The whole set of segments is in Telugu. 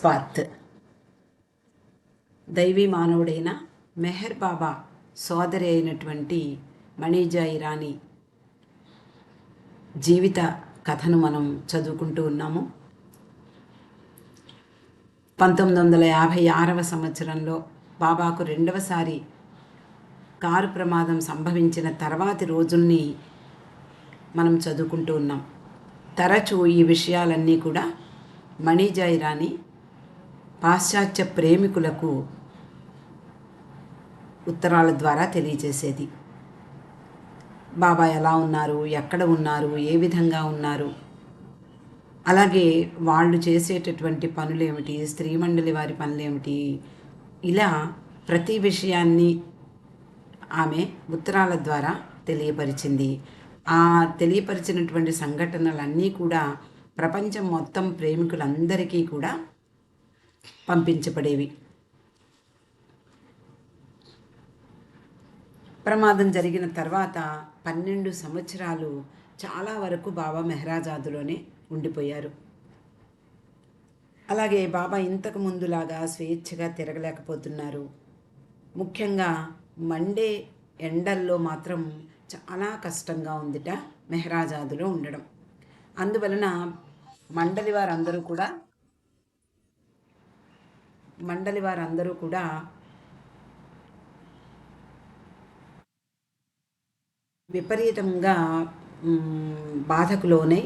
నిస్వార్థ్. దైవీ మానవుడైన మెహర్ బాబా సోదరి అయినటువంటి మణిజా ఇరానీ జీవిత కథను మనం చదువుకుంటూ ఉన్నాము. 1956వ సంవత్సరంలో బాబాకు రెండవసారి కారు ప్రమాదం సంభవించిన తర్వాతి రోజుల్ని మనం చదువుకుంటూ ఉన్నాం. తరచూ ఈ విషయాలన్నీ కూడా మణిజా ఇరానీ పాశ్చాత్య ప్రేమికులకు ఉత్తరాల ద్వారా తెలియజేసేది. బాబా ఎలా ఉన్నారు, ఎక్కడ ఉన్నారు, ఏ విధంగా ఉన్నారు, అలాగే వాళ్ళు చేసేటటువంటి పనులేమిటి, స్త్రీ మండలి వారి పనులేమిటి, ఇలా ప్రతి విషయాన్ని ఆమె ఉత్తరాల ద్వారా తెలియపరిచింది. ఆ తెలియపరిచినటువంటి సంఘటనలన్నీ కూడా ప్రపంచం మొత్తం ప్రేమికులందరికీ కూడా పంపించబడేవి. ప్రమాదం జరిగిన తర్వాత 12 సంవత్సరాలు చాలా వరకు బాబా మెహరాజాదులోనే ఉండిపోయారు. అలాగే బాబా ఇంతకు ముందులాగా స్వేచ్ఛగా తిరగలేకపోతున్నారు. ముఖ్యంగా మండే ఎండల్లో మాత్రం చాలా కష్టంగా ఉందిట మెహరాజాదులో ఉండడం. అందువలన మండలి వారందరూ కూడా విపరీతంగా బాధకు లోనై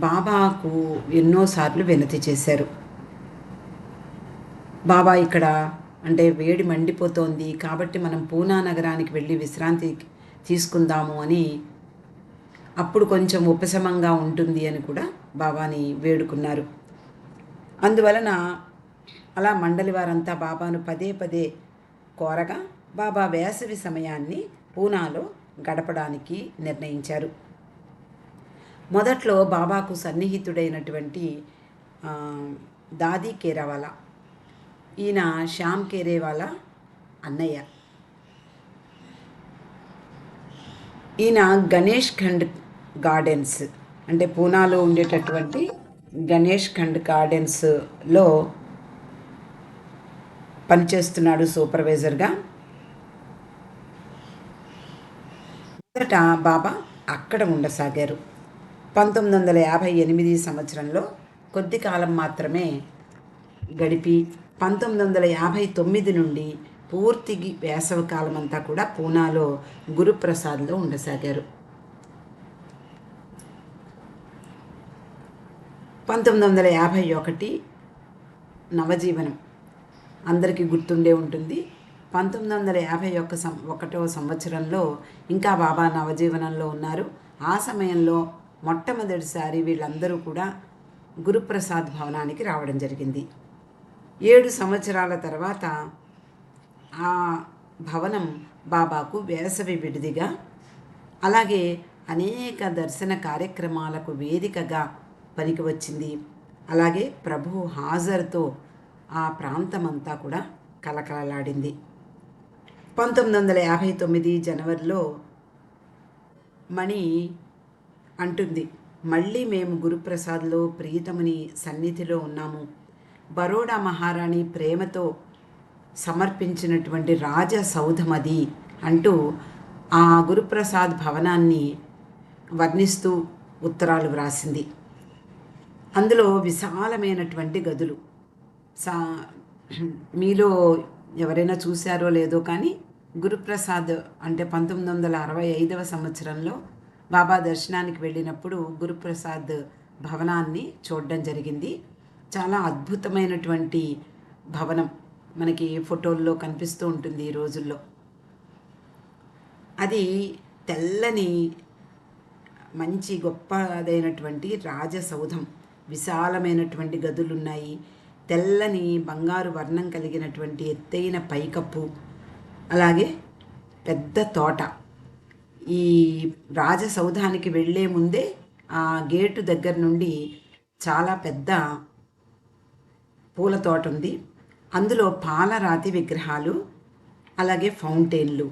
బాబాకు ఎన్నోసార్లు వినతి చేశారు. బాబా ఇక్కడ అంటే వేడి మండిపోతోంది కాబట్టి మనం పూనా నగరానికి వెళ్ళి విశ్రాంతి తీసుకుందాము అని, అప్పుడు కొంచెం ఉపశమంగా ఉంటుంది అని కూడా బాబాని వేడుకున్నారు. అందువలన అలా మండలి వారంతా బాబాను పదే పదే కోరగా బాబా వేసవి సమయాన్ని పూనాలో గడపడానికి నిర్ణయించారు. మొదట్లో బాబాకు సన్నిహితుడైనటువంటి దాదీ కేరావాలా, ఈయన శ్యామ్ కేరేవాలా అన్నయ్య, ఈయన గణేష్ ఖండ్ గార్డెన్స్ అంటే పూనాలో ఉండేటటువంటి గణేష్ ఖండ్ గార్డెన్స్లో పనిచేస్తున్నాడు సూపర్వైజర్గా. మొదట బాబా అక్కడ ఉండసాగారు. 1958 సంవత్సరంలో కొద్ది కాలం మాత్రమే గడిపి 1959 నుండి పూర్తి వేసవి కాలం అంతా కూడా పూనాలో గురుప్రసాద్లో ఉండసాగారు. 1951 నవజీవనం అందరికీ గుర్తుండే ఉంటుంది. 1951వ సంవత్సరంలో ఇంకా బాబా నవజీవనంలో ఉన్నారు. ఆ సమయంలో మొట్టమొదటిసారి వీళ్ళందరూ కూడా గురుప్రసాద్ భవనానికి రావడం జరిగింది. 7 సంవత్సరాల తర్వాత ఆ భవనం బాబాకు వేసవి విడిదిగా, అలాగే అనేక దర్శన కార్యక్రమాలకు వేదికగా పనికి వచ్చింది. అలాగే ప్రభు హాజరుతో ఆ ప్రాంతమంతా కూడా కలకలలాడింది. 1959 జనవరిలో మణి అంటుంది, మళ్ళీ మేము గురుప్రసాద్లో ప్రియతముని సన్నిధిలో ఉన్నాము. బరోడా మహారాణి ప్రేమతో సమర్పించినటువంటి రాజసౌధమది అంటూ ఆ గురుప్రసాద్ భవనాన్ని వర్ణిస్తూ ఉత్తరాలు వ్రాసింది. అందులో విశాలమైనటువంటి గదులు. మీలో ఎవరైనా చూశారో లేదో కానీ గురుప్రసాద్ అంటే 1965వ సంవత్సరంలో బాబా దర్శనానికి వెళ్ళినప్పుడు గురుప్రసాద్ భవనాన్ని చూడడం జరిగింది. చాలా అద్భుతమైనటువంటి భవనం మనకి ఫోటోల్లో కనిపిస్తూ ఉంటుంది ఈ రోజుల్లో. అది తెల్లని మంచి గొప్పదైనటువంటి రాజసౌధం, విశాలమైనటువంటి గదులున్నాయి, తెల్లని బంగారు వర్ణం కలిగినటువంటి ఎత్తైన పైకప్పు, అలాగే పెద్ద తోట. ఈ రాజసౌధానికి వెళ్ళే ముందే ఆ గేటు దగ్గర నుండి చాలా పెద్ద పూల తోట ఉంది. అందులో పాలరాతి విగ్రహాలు, అలాగే ఫౌంటైన్లు,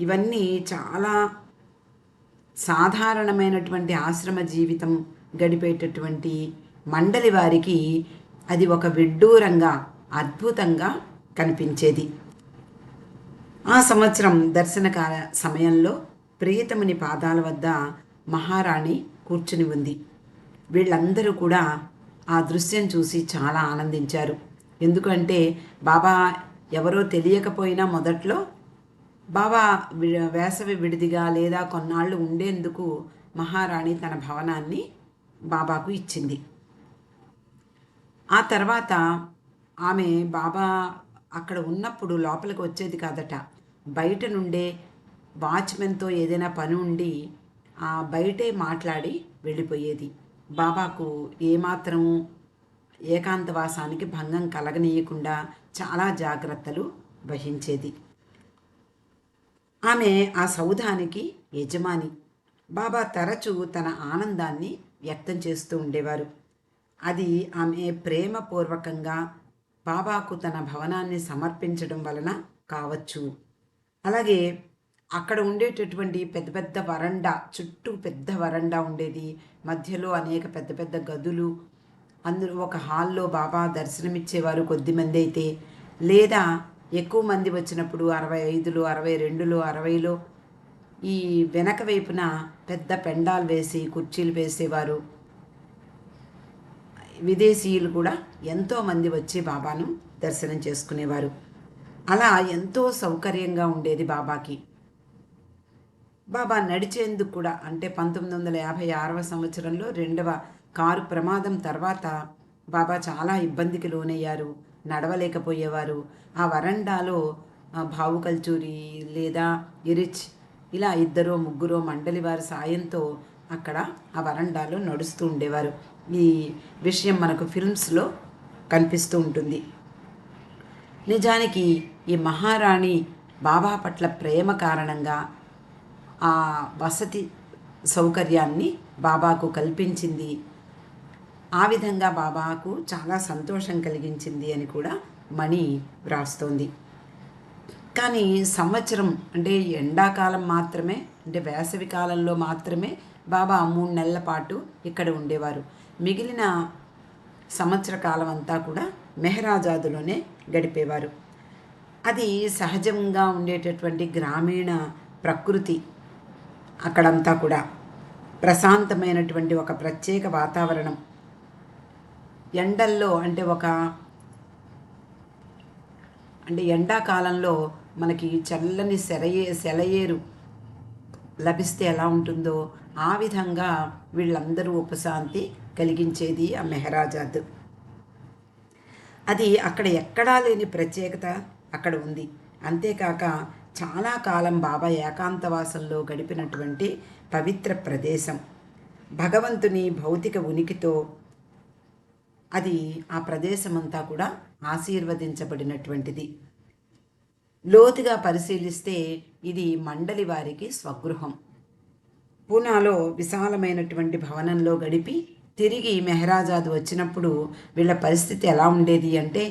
ఇవన్నీ చాలా సాధారణమైనటువంటి ఆశ్రమ జీవితం గడిపేటటువంటి మండలి వారికి అది ఒక విడ్డూరంగా అద్భుతంగా కనిపించేది. ఆ సంవత్సరం దర్శనకాల సమయంలో ప్రియతముని పాదాల వద్ద మహారాణి కూర్చుని ఉంది. వీళ్ళందరూ కూడా ఆ దృశ్యం చూసి చాలా ఆనందించారు. ఎందుకంటే బాబా ఎవరో తెలియకపోయినా మొదట్లో బాబా వేసవి విడిదిగా లేదా కొన్నాళ్ళు ఉండేందుకు మహారాణి తన భవనాన్ని బాబాకు ఇచ్చింది. ఆ తర్వాత ఆమె బాబా అక్కడ ఉన్నప్పుడు లోపలికి వచ్చేది కాదట. బయట నుండే వాచ్మెన్తో ఏదైనా పని ఉండి బయటే మాట్లాడి వెళ్ళిపోయేది. బాబాకు ఏమాత్రము ఏకాంతవాసానికి భంగం కలగనీయకుండా చాలా జాగ్రత్తలు వహించేది. ఆమె ఆ సౌధానికి యజమాని. బాబా తరచూ తన ఆనందాన్ని వ్యక్తం చేస్తూ ఉండేవారు. అది ఆమె ప్రేమపూర్వకంగా బాబాకు తన భవనాన్ని సమర్పించడం వలన కావచ్చు. అలాగే అక్కడ ఉండేటటువంటి పెద్ద పెద్ద వరండా, చుట్టూ పెద్ద వరండా ఉండేది. మధ్యలో అనేక పెద్ద పెద్ద గదులు. అందులో ఒక హాల్లో బాబా దర్శనమిచ్చేవారు కొద్దిమంది అయితే, లేదా ఎక్కువ మంది వచ్చినప్పుడు 65లో 62లో 60లో ఈ వెనక వైపున పెద్ద పెండాలు వేసి కుర్చీలు వేసేవారు. విదేశీయులు కూడా ఎంతోమంది వచ్చి బాబాను దర్శనం చేసుకునేవారు. అలా ఎంతో సౌకర్యంగా ఉండేది బాబాకి. బాబా నడిచేందుకు కూడా, అంటే 1956వ సంవత్సరంలో 2వ కారు ప్రమాదం తర్వాత బాబా చాలా ఇబ్బందికి లోనయ్యారు. నడవలేకపోయేవారు. ఆ వరండాలో భావు కల్చూరి లేదా ఇరిచ్ ఇలా 2-3 మండలి వారి సాయంతో అక్కడ ఆ వరండాలో నడుస్తూ ఉండేవారు. ఈ విషయం మనకు ఫిల్మ్స్లో కనిపిస్తూ ఉంటుంది. నిజానికి ఈ మహారాణి బాబా పట్ల ప్రేమ కారణంగా ఆ వసతి సౌకర్యాన్ని బాబాకు కల్పించింది. ఆ విధంగా బాబాకు చాలా సంతోషం కలిగించింది అని కూడా మణి వ్రాస్తోంది. కానీ సంవత్సరం అంటే ఎండాకాలం మాత్రమే, అంటే వేసవి కాలంలో మాత్రమే బాబా 3 నెలల పాటు ఇక్కడ ఉండేవారు. మిగిలిన సంవత్సర కాలం అంతా కూడా మెహరాజాదులోనే గడిపేవారు. అది సహజంగా ఉండేటటువంటి గ్రామీణ ప్రకృతి. అక్కడంతా కూడా ప్రశాంతమైనటువంటి ఒక ప్రత్యేక వాతావరణం. ఎండల్లో అంటే ఎండాకాలంలో మనకి చల్లని సెలయేరు లభిస్తే ఎలా ఉంటుందో ఆ విధంగా వీళ్ళందరూ ఉపశాంతి కలిగించేది ఆ మెహరాజాద్. అది అక్కడ ఎక్కడా లేని ప్రత్యేకత అక్కడ ఉంది. అంతేకాక చాలా కాలం బాబా ఏకాంతవాసంలో గడిపినటువంటి పవిత్ర ప్రదేశం. భగవంతుని భౌతిక ఉనికితో అది ఆ ప్రదేశమంతా కూడా ఆశీర్వదించబడినటువంటిది. లోతుగా పరిశీలిస్తే ఇది మండలి వారికి స్వగృహం. పూనాలో విశాలమైనటువంటి భవనంలో గడిపి తిరిగి మెహరాజాద్ వచ్చినప్పుడు వీళ్ళ పరిస్థితి ఎలా ఉండేది అంటే,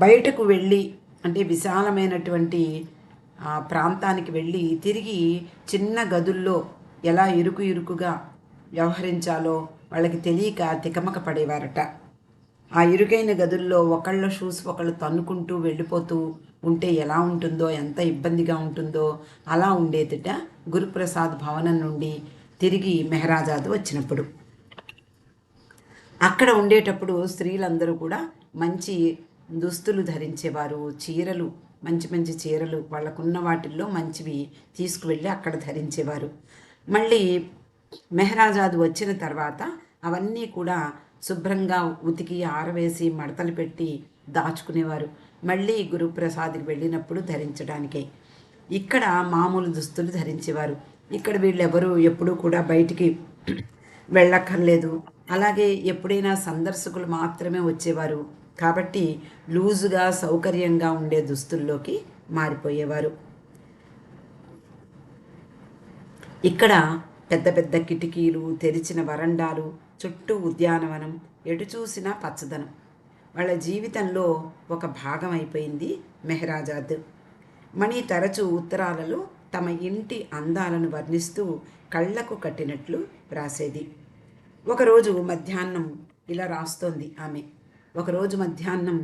బయటకు వెళ్ళి, అంటే విశాలమైనటువంటి ప్రాంతానికి వెళ్ళి తిరిగి చిన్న గదుల్లో ఎలా ఇరుకుగా వ్యవహరించాలో వాళ్ళకి తెలియక తికమక పడేవారట. ఆ ఇరుకైన గదుల్లో ఒకళ్ళ షూస్ ఒకళ్ళు తన్నుకుంటూ వెళ్ళిపోతూ ఉంటే ఎలా ఉంటుందో, ఎంత ఇబ్బందిగా ఉంటుందో అలా ఉండేదిట గురుప్రసాద్ భవనం నుండి తిరిగి మెహరాజాద్ వచ్చినప్పుడు. అక్కడ ఉండేటప్పుడు స్త్రీలందరూ కూడా మంచి దుస్తులు ధరించేవారు. చీరలు, మంచి మంచి చీరలు వాళ్ళకున్న వాటిల్లో మంచివి తీసుకువెళ్ళి అక్కడ ధరించేవారు. మళ్ళీ మెహరాజాద్ వచ్చిన తర్వాత అవన్నీ కూడా శుభ్రంగా ఉతికి ఆరవేసి మడతలు పెట్టి దాచుకునేవారు. మళ్ళీ గురుప్రసాద్కి వెళ్ళినప్పుడు ధరించడానికే. ఇక్కడ మామూలు దుస్తులు ధరించేవారు. ఇక్కడ వీళ్ళెవరూ ఎప్పుడూ కూడా బయటికి వెళ్ళక్కర్లేదు. అలాగే ఎప్పుడైనా సందర్శకులు మాత్రమే వచ్చేవారు కాబట్టి లూజుగా సౌకర్యంగా ఉండే దుస్తుల్లోకి మారిపోయేవారు. ఇక్కడ పెద్ద పెద్ద కిటికీలు, తెరిచిన వరండాలు, చుట్టూ ఉద్యానవనం, ఎటు చూసినా పచ్చదనం. వాళ్ళ జీవితంలో ఒక భాగం అయిపోయింది మెహరాజాద్. మణి తరచూ ఉత్తరాలలో తమ ఇంటి అందాలను వర్ణిస్తూ కళ్లకు కట్టినట్లు రాసేది. ఒకరోజు మధ్యాహ్నం ఇలా రాస్తోంది ఆమె. ఒకరోజు మధ్యాహ్నం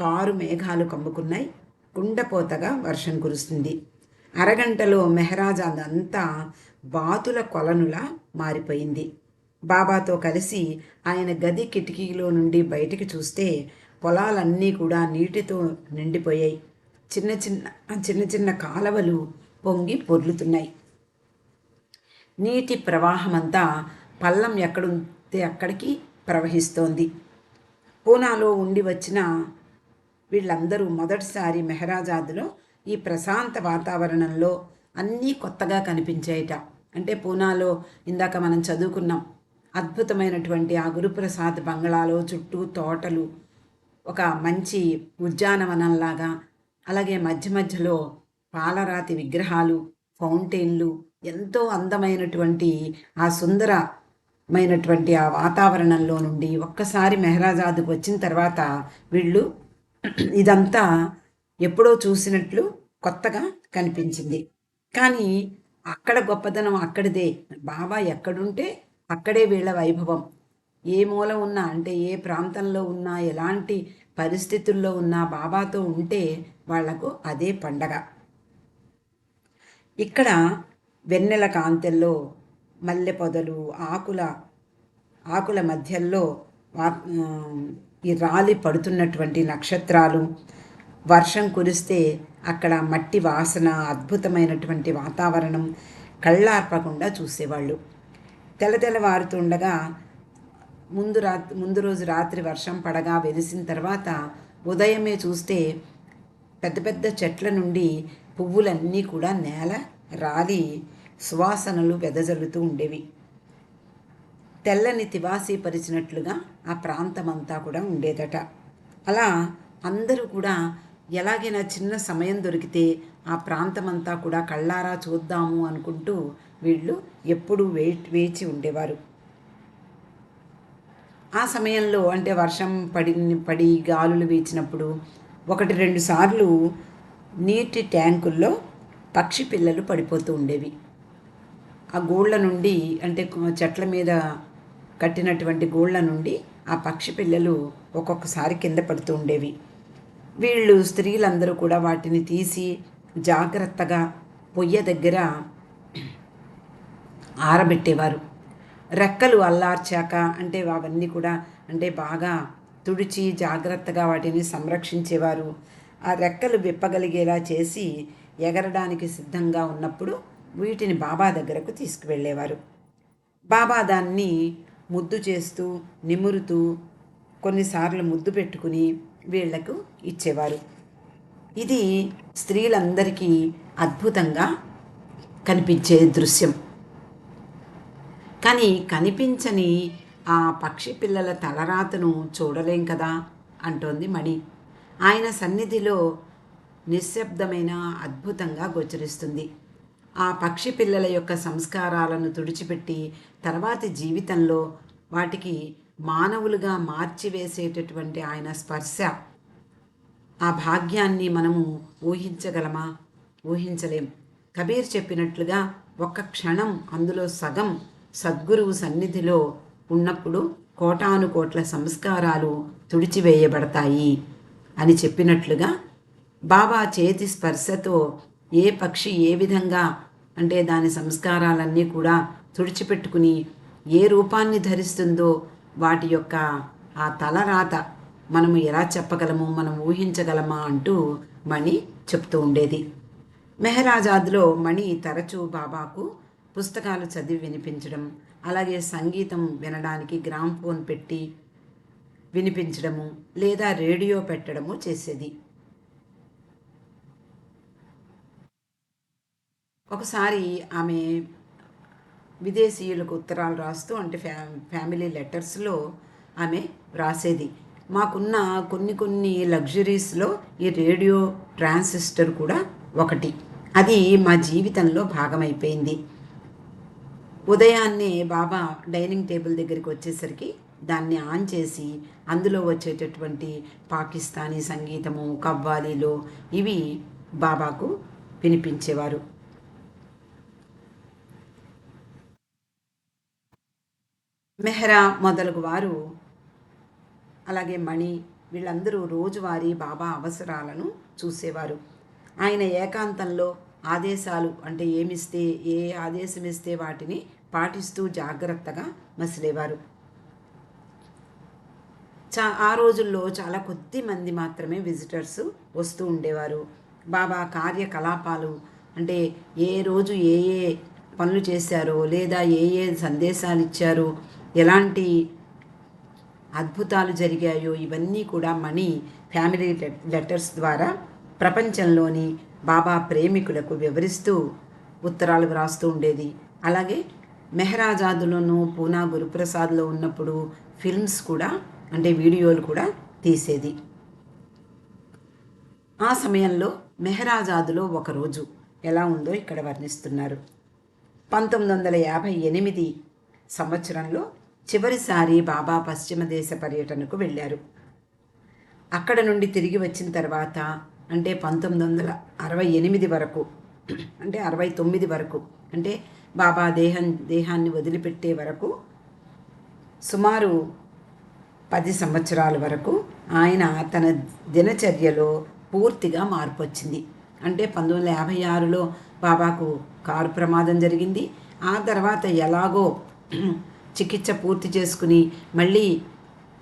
కారు మేఘాలు కమ్ముకున్నాయి. కుండపోతగా వర్షం కురుస్తుంది. అరగంటలో మెహరాజ్ అదంతా బాతుల కొలనులా మారిపోయింది. బాబాతో కలిసి ఆయన గది కిటికీలో నుండి బయటికి చూస్తే పొలాలన్నీ కూడా నీటితో నిండిపోయాయి. చిన్న చిన్న చిన్న చిన్న కాలవలు పొంగి పొర్లుతున్నాయి. నీటి ప్రవాహమంతా పల్లం ఎక్కడుంటే అక్కడికి ప్రవహిస్తోంది. పూనాలో ఉండి వచ్చిన వీళ్ళందరూ మొదటిసారి మెహరాజాద్లో ఈ ప్రశాంత వాతావరణంలో అన్నీ కొత్తగా కనిపించాయట. అంటే పూనాలో ఇందాక మనం చదువుకున్నాం, అద్భుతమైనటువంటి ఆ గురుప్రసాద్ బంగ్లాలో చుట్టూ తోటలు, ఒక మంచి ఉద్యానవనంలాగా, అలాగే మధ్య మధ్యలో పాలరాతి విగ్రహాలు, ఫౌంటైన్లు, ఎంతో అందమైనటువంటి ఆ సుందరమైనటువంటి ఆ వాతావరణంలో నుండి ఒక్కసారి మెహరాజాద్కు వచ్చిన తర్వాత వీళ్ళు ఇదంతా ఎప్పుడో చూసినట్లు కొత్తగా కనిపించింది. కానీ అక్కడ గొప్పతనం అక్కడిదే. బాబా ఎక్కడుంటే అక్కడే వీళ్ళ వైభవం. ఏ మూల ఉన్నా, అంటే ఏ ప్రాంతంలో ఉన్నా, ఎలాంటి పరిస్థితుల్లో ఉన్నా బాబాతో ఉంటే వాళ్లకు అదే పండగ. ఇక్కడ వెన్నెల కాంతెల్లో మల్లె పొదలు, ఆకుల మధ్యలో ఈ రాలి పడుతున్నటువంటి నక్షత్రాలు, వర్షం కురిస్తే అక్కడ మట్టి వాసన, అద్భుతమైనటువంటి వాతావరణం కళ్ళార్పకుండా చూసేవాళ్ళు. తెల్లవారుతుండగా ముందు రోజు రాత్రి వర్షం పడగా వెలిసిన తర్వాత ఉదయమే చూస్తే పెద్ద పెద్ద చెట్ల నుండి పువ్వులన్నీ కూడా నేల రాలి సువాసనలు వెదజల్లుతూ ఉండేవి. తెల్లని తివాసీ పరిచినట్లుగా ఆ ప్రాంతమంతా కూడా ఉండేదట. అలా అందరూ కూడా ఎలాగైనా చిన్న సమయం దొరికితే ఆ ప్రాంతమంతా కూడా కళ్ళారా చూద్దాము అనుకుంటూ వీళ్ళు ఎప్పుడూ వేచి ఉండేవారు. ఆ సమయంలో అంటే వర్షం పడి గాలులు వీచినప్పుడు 1-2 సార్లు నీటి ట్యాంకుల్లో పక్షి పిల్లలు పడిపోతూ ఉండేవి. ఆ గోళ్ళ నుండి, అంటే చెట్ల మీద కట్టినటువంటి గోళ్ళ నుండి ఆ పక్షి పిల్లలు ఒక్కొక్కసారి కింద పడుతూ ఉండేవి. వీళ్ళు స్త్రీలందరూ కూడా వాటిని తీసి జాగ్రత్తగా పొయ్య దగ్గర ఆరబెట్టేవారు. రెక్కలు అల్లార్చాక, అంటే అవన్నీ కూడా అంటే బాగా తుడిచి జాగ్రత్తగా వాటిని సంరక్షించేవారు. ఆ రెక్కలు విప్పగలిగేలా చేసి ఎగరడానికి సిద్ధంగా ఉన్నప్పుడు వీటిని బాబా దగ్గరకు తీసుకువెళ్ళేవారు. బాబా దాన్ని ముద్దు చేస్తూ, నిమురుతూ, కొన్నిసార్లు ముద్దు పెట్టుకుని వీళ్లకు ఇచ్చేవారు. ఇది స్త్రీలందరికీ అద్భుతంగా కనిపించే దృశ్యం. కానీ కనిపించని ఆ పక్షి పిల్లల తలరాతను చూడలేం కదా అంటోంది మణి. ఆయన సన్నిధిలో నిశ్శబ్దమైన అద్భుతంగా గోచరిస్తుంది. ఆ పక్షి పిల్లల యొక్క సంస్కారాలను తుడిచిపెట్టి తర్వాతి జీవితంలో వాటికి మానవులుగా మార్చివేసేటటువంటి ఆయన స్పర్శ, ఆ భాగ్యాన్ని మనము ఊహించగలమా? ఊహించలేం. కబీర్ చెప్పినట్లుగా ఒక్క క్షణం అందులో సగం సద్గురువు సన్నిధిలో ఉన్నప్పుడు కోటానుకోట్ల సంస్కారాలు తుడిచివేయబడతాయి అని చెప్పినట్లుగా బాబా చేతి స్పర్శతో ఏ పక్షి ఏ విధంగా అంటే దాని సంస్కారాలన్నీ కూడా తుడిచిపెట్టుకుని ఏ రూపాన్ని ధరిస్తుందో వాటి యొక్క ఆ తలరాత మనము ఎలా చెప్పగలము, మనం ఊహించగలమా అంటూ మణి చెప్తూ ఉండేది. మెహరాజాద్లో మణి తరచూ బాబాకు పుస్తకాలు చదివి వినిపించడం, అలాగే సంగీతం వినడానికి గ్రామ్ఫోన్ పెట్టి వినిపించడము లేదా రేడియో పెట్టడము చేసేది. ఒకసారి ఆమె విదేశీయులకు ఉత్తరాలు రాస్తూ, అంటే ఫ్యామిలీ లెటర్స్లో ఆమె రాసేది, మాకున్న కొన్ని లగ్జరీస్లో ఈ రేడియో ట్రాన్సిస్టర్ కూడా ఒకటి. అది మా జీవితంలో భాగమైపోయింది. ఉదయాన్నే బాబా డైనింగ్ టేబుల్ దగ్గరికి వచ్చేసరికి దాన్ని ఆన్ చేసి అందులో వచ్చేటటువంటి పాకిస్తానీ సంగీతము, కవ్వాలీలో ఇవి బాబాకు వినిపించేవారు. మెహ్రా మొదలగు వారు అలాగే మణి వీళ్ళందరూ రోజువారీ బాబా అవసరాలను చూసేవారు. ఆయన ఏకాంతంలో ఆదేశాలు అంటే ఏమిస్తే ఏ ఆదేశం ఇస్తే వాటిని పాటిస్తూ జాగ్రత్తగా మసిలేవారు. ఆ రోజుల్లో చాలా కొద్ది మంది మాత్రమే విజిటర్స్ వస్తూ ఉండేవారు. బాబా కార్యకలాపాలు అంటే ఏ రోజు ఏ ఏ పనులు చేశారో లేదా ఏ ఏ సందేశాలు ఇచ్చారో ఎలాంటి అద్భుతాలు జరిగాయో ఇవన్నీ కూడా మణి ఫ్యామిలీ లెటర్స్ ద్వారా ప్రపంచంలోని బాబా ప్రేమికులకు వివరిస్తూ ఉత్తరాలు వ్రాస్తూ ఉండేది. అలాగే మెహరాజాదులోను పూనా గురుప్రసాద్లో ఉన్నప్పుడు ఫిల్మ్స్ కూడా అంటే వీడియోలు కూడా తీసేది. ఆ సమయంలో మెహరాజాదులో ఒకరోజు ఎలా ఉందో ఇక్కడ వర్ణిస్తున్నారు. 1958 సంవత్సరంలో చివరిసారి బాబా పశ్చిమ దేశ పర్యటనకు వెళ్ళారు. అక్కడ నుండి తిరిగి వచ్చిన తర్వాత అంటే 1968 వరకు అంటే 69 వరకు అంటే బాబా దేహాన్ని వదిలిపెట్టే వరకు సుమారు 10 సంవత్సరాల వరకు ఆయన తన దినచర్యలో పూర్తిగా మార్పు వచ్చింది. అంటే 1956లో బాబాకు కారు ప్రమాదం జరిగింది. ఆ తర్వాత ఎలాగో చికిత్స పూర్తి చేసుకుని మళ్ళీ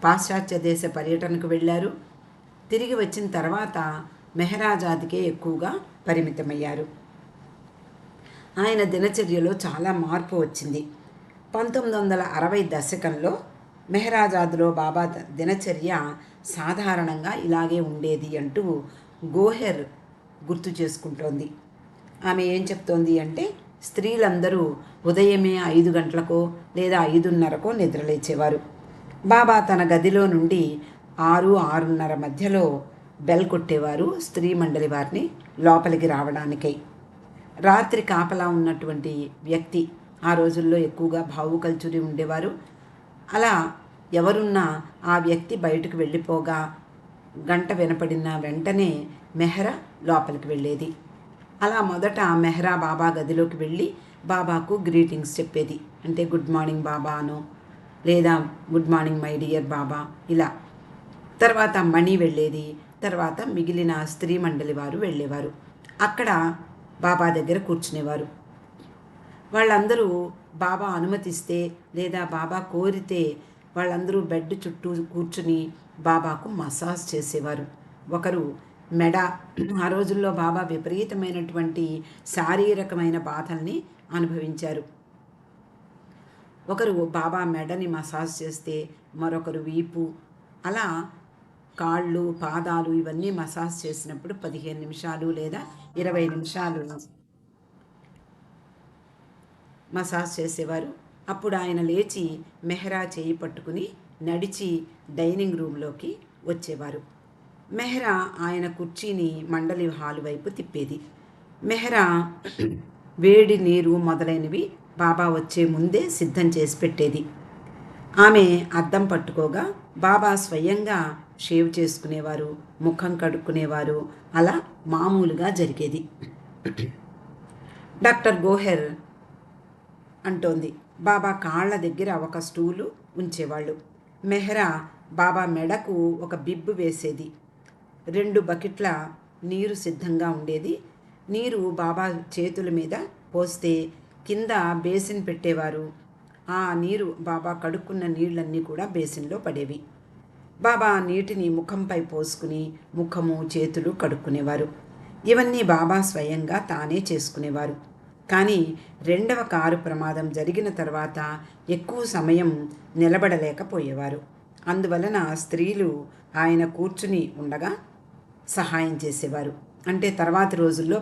పాశ్చాత్య దేశ పర్యటనకు వెళ్ళారు. తిరిగి వచ్చిన తర్వాత మెహరాజాద్కే ఎక్కువగా పరిమితమయ్యారు. ఆయన దినచర్యలో చాలా మార్పు వచ్చింది. 1960 దశకంలో మెహరాజాద్లో బాబా దినచర్య సాధారణంగా ఇలాగే ఉండేది అంటూ గోహెర్ గుర్తు చేసుకుంటోంది. ఆమె ఏం చెప్తోంది అంటే స్త్రీలందరూ ఉదయమే 5 గంటలకో లేదా 5:30కో నిద్రలేచేవారు. బాబా తన గదిలో నుండి 6-6:30 మధ్యలో బెల్ కొట్టేవారు స్త్రీ మండలి వారిని లోపలికి రావడానికై. రాత్రి కాపలా ఉన్నటువంటి వ్యక్తి ఆ రోజుల్లో ఎక్కువగా భావుకల్చురి ఉండేవారు. అలా ఎవరున్నా ఆ వ్యక్తి బయటకు వెళ్ళిపోగా గంట వినపడిన వెంటనే మెహరా లోపలికి వెళ్ళేది. అలా మొదట మెహరా బాబా గదిలోకి వెళ్ళి బాబాకు గ్రీటింగ్స్ చెప్పేది. అంటే గుడ్ మార్నింగ్ బాబా అనో లేదా గుడ్ మార్నింగ్ మై డియర్ బాబా ఇలా. తర్వాత మణి వెళ్ళేది. తర్వాత మిగిలిన స్త్రీ మండలి వారు వెళ్ళేవారు. అక్కడ బాబా దగ్గర కూర్చునేవారు. వాళ్ళందరూ బాబా అనుమతిస్తే లేదా బాబా కోరితే వాళ్ళందరూ బెడ్ చుట్టూ కూర్చుని బాబాకు మసాజ్ చేసేవారు. ఒకరు మెడ, ఆ రోజుల్లో బాబా విపరీతమైనటువంటి శారీరకమైన బాధల్ని అనుభవించారు. ఒకరు బాబా మెడని మసాజ్ చేస్తే మరొకరు వీపు, అలా కాళ్ళు పాదాలు ఇవన్నీ మసాజ్ చేసినప్పుడు 15 నిమిషాలు లేదా 20 నిమిషాలు మసాజ్ చేసేవారు. అప్పుడు ఆయన లేచి మెహరా చేయి పట్టుకుని నడిచి డైనింగ్ రూమ్లోకి వచ్చేవారు. మెహరా ఆయన కుర్చీని మండలి హాల్ వైపు తిప్పేది. మెహరా వేడి నీరు మొదలైనవి బాబా వచ్చే ముందే సిద్ధం చేసి పెట్టేది. ఆమె అద్దం పట్టుకోగా బాబా స్వయంగా షేవ్ చేసుకునేవారు, ముఖం కడుక్కునేవారు. అలా మామూలుగా జరిగేది. డాక్టర్ గోహెర్ అంటోంది, బాబా కాళ్ళ దగ్గర ఒక స్టూలు ఉంచేవాళ్ళు. మెహరా బాబా మెడకు ఒక బిబ్బు వేసేది. 2 బకెట్ల నీరు సిద్ధంగా ఉండేది. నీరు బాబా చేతుల మీద పోస్తే కింద బేసిన్ పెట్టేవారు. ఆ నీరు బాబా కడుక్కున్న నీళ్ళన్నీ కూడా బేసిన్లో పడేవి. బాబా నీటిని ముఖంపై పోసుకుని ముఖము చేతులు కడుక్కునేవారు. ఇవన్నీ బాబా స్వయంగా తానే చేసుకునేవారు. కానీ 2వ కారు ప్రమాదం జరిగిన తర్వాత ఎక్కువ సమయం నిలబడలేకపోయేవారు. అందువలన స్త్రీలు ఆయన కూర్చుని ఉండగా సహాయం చేసేవారు. అంటే తర్వాతి రోజుల్లో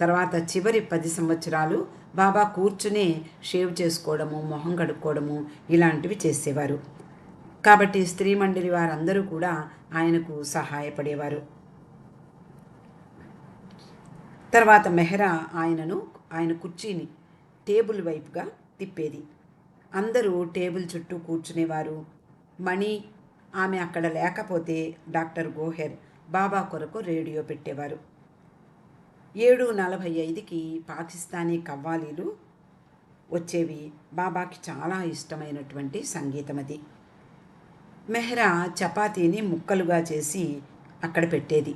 తర్వాత చివరి 10 సంవత్సరాలు బాబా కూర్చునే షేవ్ చేసుకోవడము, మొహం కడుక్కోవడము ఇలాంటివి చేసేవారు. కాబట్టి స్త్రీ మండలి వారందరూ కూడా ఆయనకు సహాయపడేవారు. తర్వాత మెహరా ఆయన కుర్చీని టేబుల్ వైపుగా తిప్పేది. అందరూ టేబుల్ చుట్టూ కూర్చునేవారు. మణి ఆమె అక్కడ లేకపోతే డాక్టర్ గోహెర్ బాబా కొరకు రేడియో పెట్టేవారు. 7:45కి పాకిస్తానీ కవ్వాలీలు వచ్చేవి. బాబాకి చాలా ఇష్టమైనటువంటి సంగీతం అది. మెహ్రా చపాతీని ముక్కలుగా చేసి అక్కడ పెట్టేది.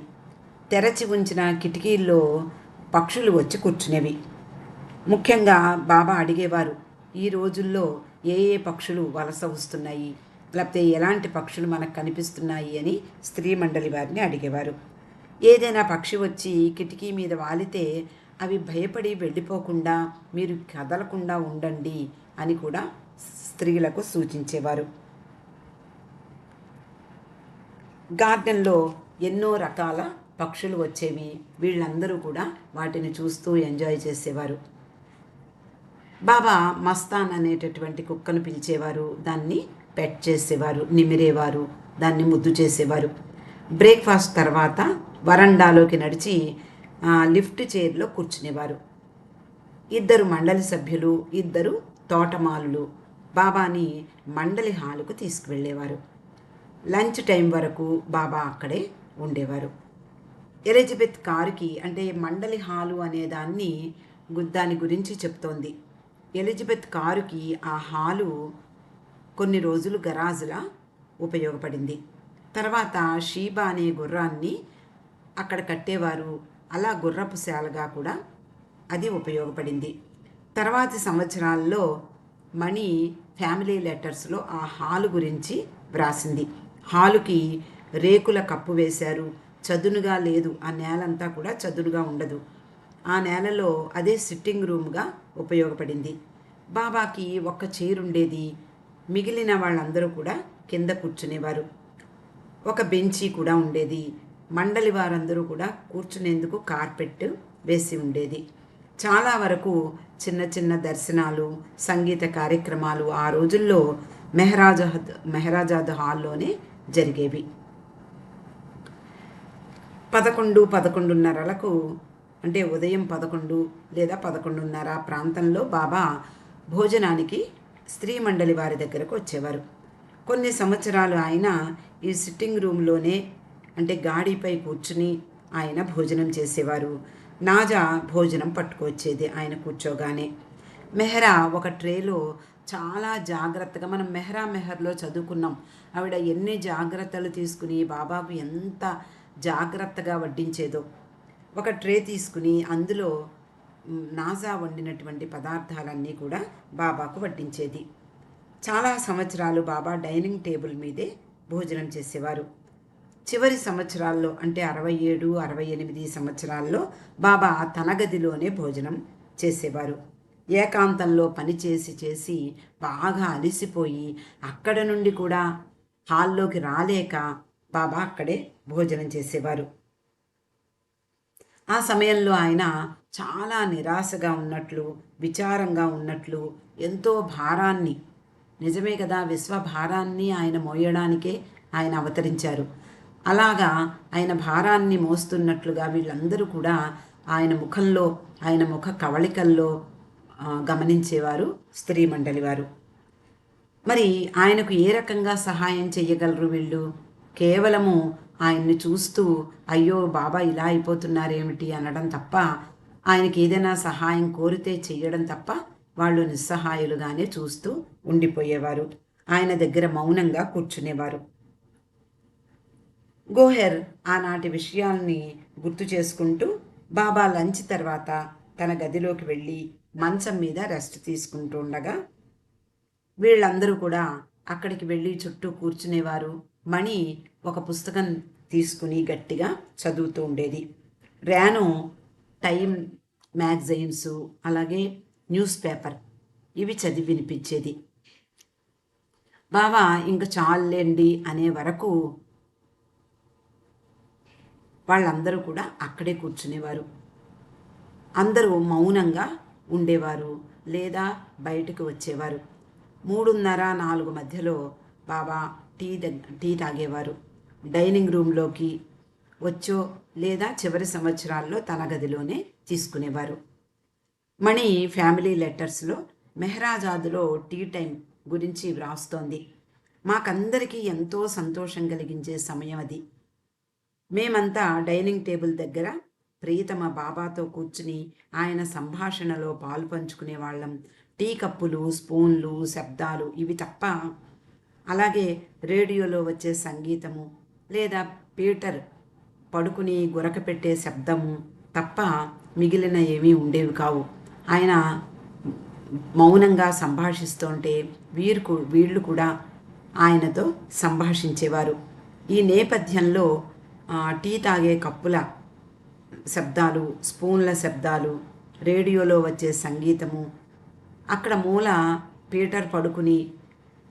తెరచి ఉంచిన కిటికీల్లో పక్షులు వచ్చి కూర్చునేవి. ముఖ్యంగా బాబా అడిగేవారు, ఈ రోజుల్లో ఏ ఏ పక్షులు వలస వస్తున్నాయి, లేకపోతే ఎలాంటి పక్షులు మనకు కనిపిస్తున్నాయి అని స్త్రీ మండలి వారిని అడిగేవారు. ఏదైనా పక్షి వచ్చి కిటికీ మీద వాలితే అవి భయపడి వెళ్ళిపోకుండా మీరు కదలకుండా ఉండండి అని కూడా స్త్రీలకు సూచించేవారు. గార్డెన్లో ఎన్నో రకాల పక్షులు వచ్చేవి. వీళ్ళందరూ కూడా వాటిని చూస్తూ ఎంజాయ్ చేసేవారు. బాబా మస్తాన్ అనేటటువంటి కుక్కను పిలిచేవారు, దాన్ని పెట్ చేసేవారు, నిమిరేవారు, దాన్ని ముద్దు చేసేవారు. బ్రేక్ఫాస్ట్ తర్వాత వరండాలోకి నడిచి లిఫ్ట్ చైర్లో కూర్చునేవారు. 2 మండలి సభ్యులు, 2 తోటమాలులు బాబాని మండలి హాలుకు తీసుకువెళ్ళేవారు. లంచ్ టైం వరకు బాబా అక్కడే ఉండేవారు. ఎలిజబెత్ కారుకి, అంటే మండలి హాలు అనే దాని గురించి చెప్తోంది. ఎలిజబెత్ కారుకి ఆ హాలు కొన్ని రోజులు గరాజులా ఉపయోగపడింది. తర్వాత షీబా అనే గుర్రాన్ని అక్కడ కట్టేవారు. అలా గుర్రపు శాలగా కూడా అది ఉపయోగపడింది. తర్వాతి సంవత్సరాల్లో మణి ఫ్యామిలీ లెటర్స్లో ఆ హాలు గురించి వ్రాసింది. హాలుకి రేకుల కప్పు వేశారు. చదునుగా లేదు, ఆ నేలంతా కూడా చదునుగా ఉండదు. ఆ నేలలో అదే సిట్టింగ్ రూమ్గా ఉపయోగపడింది. బాబాకి ఒక్క చైర్ ఉండేది. మిగిలిన వాళ్ళందరూ కూడా కింద కూర్చునేవారు. ఒక బెంచీ కూడా ఉండేది. మండలి వారందరూ కూడా కూర్చునేందుకు కార్పెట్ వేసి ఉండేది. చాలా వరకు చిన్న చిన్న దర్శనాలు, సంగీత కార్యక్రమాలు ఆ రోజుల్లో మెహరాజాద్ హాల్లోనే జరిగేవి. 11:30లకు, అంటే ఉదయం 11 లేదా 11:30 ప్రాంతంలో బాబా భోజనానికి స్త్రీ మండలి వారి దగ్గరకు వచ్చేవారు. కొన్ని సంవత్సరాలు ఆయన ఈ సిట్టింగ్ రూమ్లోనే, అంటే గాడిపై కూర్చుని ఆయన భోజనం చేసేవారు. నాజా భోజనం పట్టుకొచ్చేది ఆయన కూర్చోగానే. మెహ్రా ఒక ట్రేలో చాలా జాగ్రత్తగా, మనం మెహర్లో చదువుకున్నాం, ఆవిడ ఎన్ని జాగ్రత్తలు తీసుకుని బాబాకు ఎంత జాగ్రత్తగా వడ్డించేదో. ఒక ట్రే తీసుకుని అందులో నాజా వండినటువంటి పదార్థాలన్నీ కూడా బాబాకు వడ్డించేది. చాలా సంవత్సరాలు బాబా డైనింగ్ టేబుల్ మీదే భోజనం చేసేవారు. చివరి సంవత్సరాల్లో, అంటే 67, 68 సంవత్సరాల్లో బాబా తన గదిలోనే భోజనం చేసేవారు. ఏకాంతంలో చేసి బాగా అలసిపోయి అక్కడ నుండి కూడా హాల్లోకి రాలేక బాబా అక్కడే భోజనం చేసేవారు. ఆ సమయంలో ఆయన చాలా నిరాశగా ఉన్నట్లు, విచారంగా ఉన్నట్లు, ఎంతో భారాన్ని, నిజమే కదా, విశ్వభారాన్ని ఆయన మోయడానికే ఆయన అవతరించారు. అలాగా ఆయన భారాన్ని మోస్తున్నట్లుగా వీళ్ళందరూ కూడా ఆయన ముఖంలో, ఆయన ముఖ కవళికల్లో గమనించేవారు స్త్రీ మండలి వారు. మరి ఆయనకు ఏ రకంగా సహాయం చేయగలరు వీళ్ళు? కేవలము ఆయన్ని చూస్తూ అయ్యో బాబా ఇలా అయిపోతున్నారేమిటి అనడం తప్ప, ఆయనకి ఏదైనా సహాయం కోరితే చెయ్యడం తప్ప వాళ్ళు నిస్సహాయులుగానే చూస్తూ ఉండిపోయేవారు. ఆయన దగ్గర మౌనంగా కూర్చునేవారు. గోహెర్ ఆనాటి విషయాల్ని గుర్తు చేసుకుంటూ బాబా లంచ్ తర్వాత తన గదిలోకి వెళ్ళి మంచం మీద రెస్ట్ తీసుకుంటూ ఉండగా వీళ్ళందరూ కూడా అక్కడికి వెళ్ళి చుట్టూ కూర్చునేవారు. మణి ఒక పుస్తకం తీసుకుని గట్టిగా చదువుతూ ఉండేది. రాను టైం మ్యాగజైన్స్, అలాగే న్యూస్ పేపర్, ఇవి చదివి వినిపించేది. బాబా ఇంకా చాలండి అనే వరకు వాళ్ళందరూ కూడా అక్కడే కూర్చునేవారు. అందరూ మౌనంగా ఉండేవారు లేదా బయటకు వచ్చేవారు. 3:30-4 మధ్యలో బాబా టీ తాగేవారు. డైనింగ్ రూమ్లోకి వచ్చో లేదా చివరి సంవత్సరాల్లో తన గదిలోనే తీసుకునేవారు. మణి ఫ్యామిలీ లెటర్స్లో మెహరాజాద్లో టీ టైం గురించి వ్రాస్తోంది. మాకందరికీ ఎంతో సంతోషం కలిగించే సమయం అది. మేమంతా డైనింగ్ టేబుల్ దగ్గర ప్రియతమ బాబాతో కూర్చుని ఆయన సంభాషణలో పాలు పంచుకునే వాళ్ళం. టీ కప్పులు, స్పూన్లు, శబ్దాలు ఇవి తప్ప అలాగే రేడియోలో వచ్చే సంగీతము లేదా పీటర్ పడుకుని గురక పెట్టే శబ్దము తప్ప మిగిలిన ఏమీ ఉండేవి కావు. ఆయన మౌనంగా సంభాషిస్తుంటే వీళ్ళు కూడా ఆయనతో సంభాషించేవారు. ఈ నేపథ్యంలో టీ తాగే కప్పుల శబ్దాలు, స్పూన్ల శబ్దాలు, రేడియోలో వచ్చే సంగీతము, అక్కడ మూల పీటర్ పడుకుని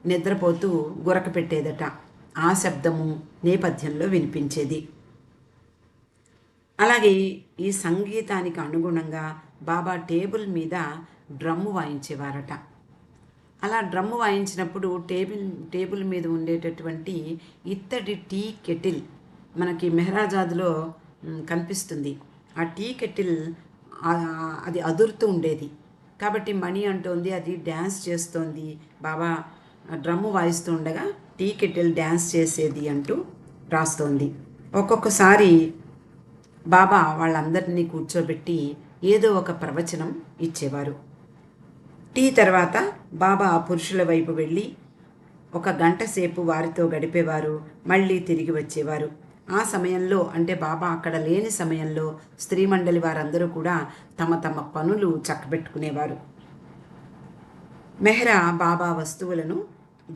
నిద్రపోతూ గురక పెట్టేదట, ఆ శబ్దము నేపథ్యంలో వినిపించేది. అలాగే ఈ సంగీతానికి అనుగుణంగా బాబా టేబుల్ మీద డ్రమ్ము వాయించేవారట. అలా డ్రమ్ము వాయించినప్పుడు టేబుల్ మీద ఉండేటటువంటి ఇత్తడి టీ కెటిల్ మనకి మెహరాజాద్లో కనిపిస్తుంది. ఆ టీ కెటిల్ అది అదురుతూ ఉండేది. కాబట్టి మణి అంటోంది అది డ్యాన్స్ చేస్తోంది, బాబా డ్రమ్ము వాయిస్తూ ఉండగా టీ కెటిల్ డ్యాన్స్ చేసేది అంటూ రాస్తోంది. ఒక్కొక్కసారి బాబా వాళ్ళందరినీ కూర్చోబెట్టి ఏదో ఒక ప్రవచనం ఇచ్చేవారు. టీ తర్వాత బాబా పురుషుల వైపు వెళ్ళి 1 గంట సేపు వారితో గడిపేవారు, మళ్ళీ తిరిగి వచ్చేవారు. ఆ సమయంలో అంటే బాబా అక్కడ లేని సమయంలో స్త్రీ మండలి వారందరూ కూడా తమ తమ పనులు చక్కబెట్టుకునేవారు. మెహ్రా బాబా వస్తువులను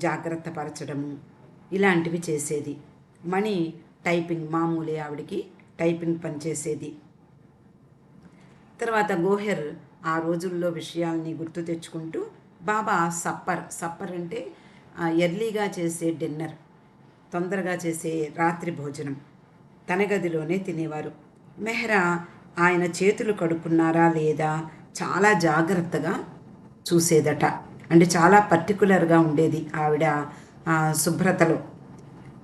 జాగ్రత్త పరచడము ఇలాంటివి చేసేది. మణి టైపింగ్, మామూలే ఆవిడికి టైపింగ్ పని చేసేది. తర్వాత గోహెర్ ఆ రోజుల్లో విషయాల్ని గుర్తు తెచ్చుకుంటూ బాబా సప్పర్ అంటే ఎర్లీగా చేసే డిన్నర్, తొందరగా చేసే రాత్రి భోజనం తన గదిలోనే తినేవారు. మెహ్రా ఆయన చేతులు కడుక్కున్నారా లేదా చాలా జాగ్రత్తగా చూసేదట. అంటే చాలా పర్టికులర్గా ఉండేది ఆవిడ శుభ్రతలో.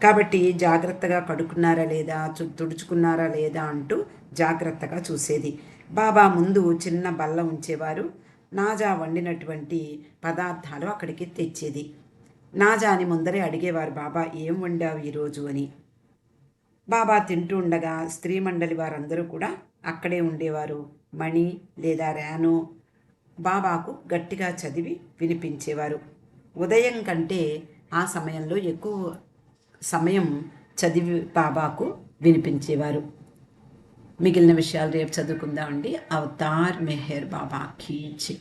కాబట్టి జాగ్రత్తగా కడుక్కున్నారా లేదా, తుడుచుకున్నారా లేదా అంటూ జాగ్రత్తగా చూసేది. బాబా ముందు చిన్న బల్ల ఉంచేవారు. నాజా వండినటువంటి పదార్థాలు అక్కడికి తెచ్చేది. నాజాని ముందరే అడిగేవారు, బాబా ఏం వండావు ఈరోజు అని. బాబా తింటూ ఉండగా స్త్రీ మండలి వారందరూ కూడా అక్కడే ఉండేవారు. మణి లేదా రానో బాబాకు గట్టిగా చదివి వినిపించేవారు. ఉదయం కంటే ఆ సమయంలో ఎక్కువ సమయం చదివి బాబాకు వినిపించేవారు. మిగిలిన విషయాలు రేపు చదువుకుందామండి. అవతార్ మెహర్ బాబా కీ జై.